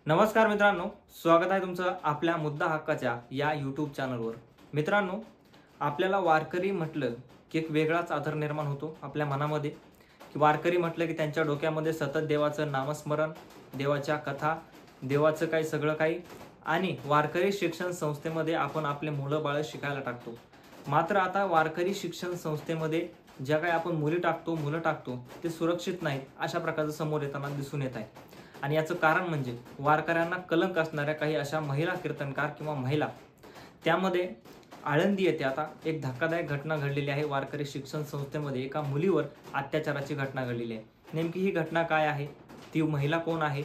नमस्कार मित्रांनो, स्वागत आहे तुमचं आपल्या मुद्दा हक्काच्या या यूट्यूब चॅनलवर। मित्रांनो, आपल्याला वारकरी म्हटलं की एक वेगळाच आदर निर्माण होतो आपल्या मनामध्ये की वारकरी म्हटलं की त्यांच्या डोक्यामध्ये सतत देवाचं नामस्मरण, देवाच्या कथा, देवाचं काही सगळं काही आणि वारकरी शिक्षण संस्थेमध्ये आपण आपले मुलं बाळ शिकायला टाकतो। मात्र आता वारकरी शिक्षण संस्थेमध्ये ज्या काही आपण मुलं टाकतो ते सुरक्षित नाहीत अशा प्रकारचं समोर येताना दिसून येत आहे। आणि याचं कारण म्हणजे वारकऱ्यांना कलंक असणाऱ्या काही अशा महिला कीर्तनकार किंवा महिला, त्यामध्ये आळंदी येथे आता एक धक्कादायक घटना घडलेली आहे। वारकरी शिक्षण संस्थेमध्ये एका मुलीवर अत्याचाराची घटना घडलेली आहे। नेमकी ही घटना काय आहे, ती महिला कोण आहे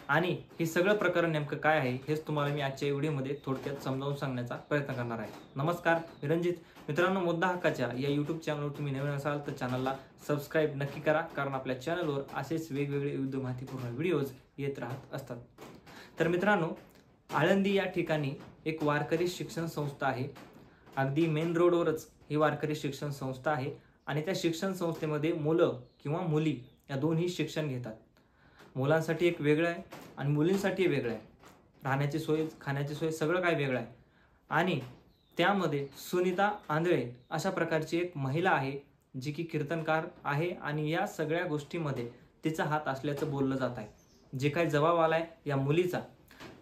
आणि हे सगळं प्रकरण नेमकं काय आहे हेच तुम्हाला मी आजच्या व्हिडिओमध्ये थोडक्यात समजावून सांगण्याचा प्रयत्न करणार आहे। नमस्कार, मी रणजित। मित्रांनो, मुद्दा हक्काच्या या यूट्यूब चॅनलवर तुम्ही नवीन असाल तर चॅनलला सबस्क्राइब नक्की करा, कारण आपल्या चॅनलवर असेच वेगवेगळे विविध माहितीपूर्ण व्हिडिओज येत राहत असतात। तर मित्रांनो, आळंदी या ठिकाणी एक वारकरी शिक्षण संस्था आहे। अगदी मेन रोडवरच ही वारकरी शिक्षण संस्था आहे आणि त्या शिक्षण संस्थेमध्ये मुलं किंवा मुली या दोन्ही शिक्षण घेतात। मुलांसाठी एक वेगळं आहे आणि मुलींसाठी वेगळं आहे। राहण्याची सोय, खाण्याची सोय सगळं काही वेगळं आहे। आणि त्यामध्ये सुनीता आंधळे अशा प्रकारची एक महिला आहे जी की कीर्तनकार आहे आणि या सगळ्या गोष्टीमध्ये तिचा हात असल्याचं बोललं जात आहे। जे काही जबाब आलाय या मुलीचा,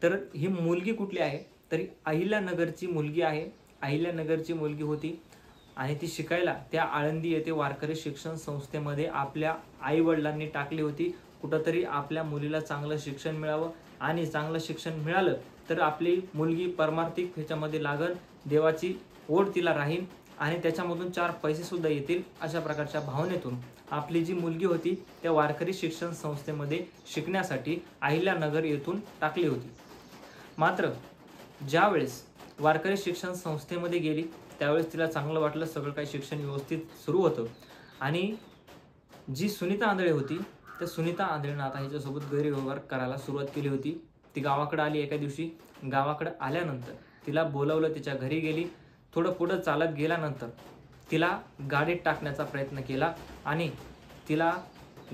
तर ही मुलगी कुठली आहे, तरी अहिल्यानगरची मुलगी आहे। अहिल्यानगरची मुलगी होती आणि ती शिकायला त्या आळंदी येथे वारकरी शिक्षण संस्थेमध्ये आपल्या आई वडिलांनी टाकली होती। कुठंतरी आपल्या मुलीला चांगलं शिक्षण मिळावं आणि चांगलं शिक्षण मिळालं तर आपली मुलगी परमार्थिक ह्याच्यामध्ये लागल, देवाची ओढ तिला राहील आणि त्याच्यामधून 4 पैसे सुद्धा येतील अशा प्रकारच्या भावनेतून आपली जी मुलगी होती त्या वारकरी शिक्षण संस्थेमध्ये शिकण्यासाठी अहिल्यानगर येथून टाकली होती। मात्र ज्यावेळेस वारकरी शिक्षण संस्थेमध्ये गेली त्यावेळेस तिला चांगलं वाटलं, सगळं काही शिक्षण व्यवस्थित सुरू होतं आणि जी सुनीता आंधळे होती त्या सुनीता आंधळेनं आता हिच्यासोबत गैरव्यवहार करायला सुरुवात केली होती। ती गावाकडे आली एका दिवशी। गावाकडे आल्यानंतर तिला बोलावलं, तिच्या घरी गेली। थोडं पुढं चालत गेल्यानंतर तिला गाडीत टाकण्याचा प्रयत्न केला आणि तिला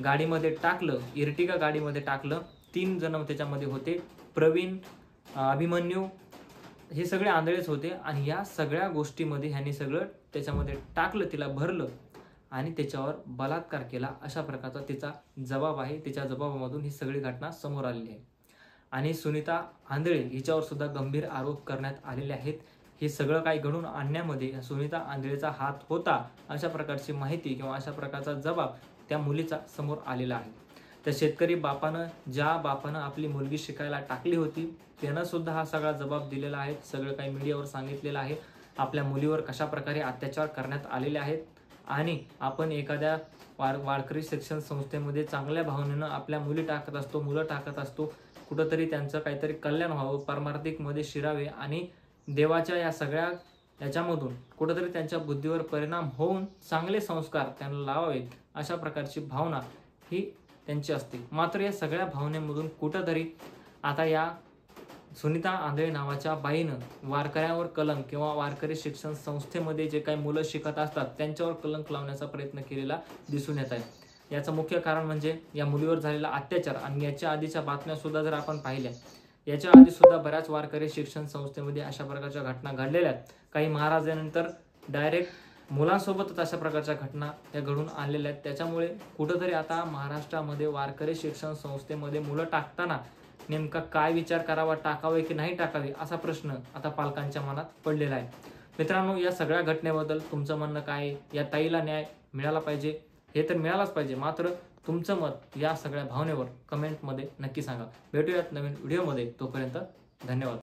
गाडीमध्ये टाकलं, इर्टिगा गाडीमध्ये टाकलं। 3 जण त्याच्यामध्ये होते, प्रवीण, अभिमन्यू, हे सगळे आंधळेच होते आणि या सगळ्या गोष्टीमध्ये ह्यांनी सगळं त्याच्यामध्ये टाकलं, तिला भरलं आणि त्याच्यावर बलात्कार केला अशा प्रकारचा तिचा जबाब आहे। तिच्या जबाबामधून ही सगळी घटना समोर आलेली आहे आणि सुनीता आंधळे हिच्यावर सुद्धा गंभीर आरोप करण्यात आलेले आहेत। हे सगळं काही घडून आणण्यामध्ये सुनीता आंधळेचा हात होता अशा प्रकारची माहिती किंवा अशा प्रकारचा जबाब त्या मुलीचा समोर आलेला आहे। त्या शेतकरी बापानं, ज्या बापानं आपली मुलगी शिकायला टाकली होती, त्यानं सुद्धा हा सगळा जबाब दिलेला आहे। सगळं काही मीडियावर सांगितलेलं आहे। आपल्या मुलीवर कशा प्रकारे अत्याचार करण्यात आलेले आहेत आणि आपण एखाद्या वारकरी शिक्षण संस्थेमध्ये चांगल्या भावनेनं आपल्या मुली टाकत असतो, मुलं टाकत असतो, कुठंतरी त्यांचं काहीतरी कल्याण व्हावं, परमार्थिकमध्ये शिरावे आणि देवाच्या या सगळ्या याच्यामधून कुठंतरी त्यांच्या बुद्धीवर परिणाम होऊन चांगले संस्कार त्यांना लावावेत अशा प्रकारची भावना ही त्यांची असते। मात्र या सगळ्या भावनेमधून कुठंतरी आता या सुनीता आंधळे नावाच्या बाईनं वारकऱ्यांवर कलंक किंवा वारकरी शिक्षण संस्थेमध्ये जे काही मुलं शिकत असतात त्यांच्यावर कलंक लावण्याचा प्रयत्न केलेला दिसून येत आहे। याचं मुख्य कारण म्हणजे या मुलीवर झालेला अत्याचार आणि याच्या आधीच्या बातम्या सुद्धा जर आपण पाहिल्या, याच्या आधी सुद्धा बऱ्याच वारकरी शिक्षण संस्थेमध्ये अशा प्रकारच्या घटना घडलेल्या आहेत। काही महाराजांनंतर डायरेक्ट मुलांसोबतच अशा प्रकारच्या घटना या घडून आणलेल्या आहेत। त्याच्यामुळे कुठंतरी आता महाराष्ट्रामध्ये वारकरी शिक्षण संस्थेमध्ये मुलं टाकताना नेमका काय विचार करावा, टाकावे की नाही टाकावे असा प्रश्न आता पालकांच्या मनात पडलेला आहे। मित्रांनो, या सगळ्या घटनेबद्दल तुमचं म्हणणं काय आहे? या ताईला न्याय मिळाला पाहिजे, हे तर मिळालाच पाहिजे, मात्र तुमचं मत या सगळ्या भावनेवर कमेंटमध्ये नक्की सांगा। भेटूयात नवीन व्हिडिओमध्ये, तोपर्यंत धन्यवाद।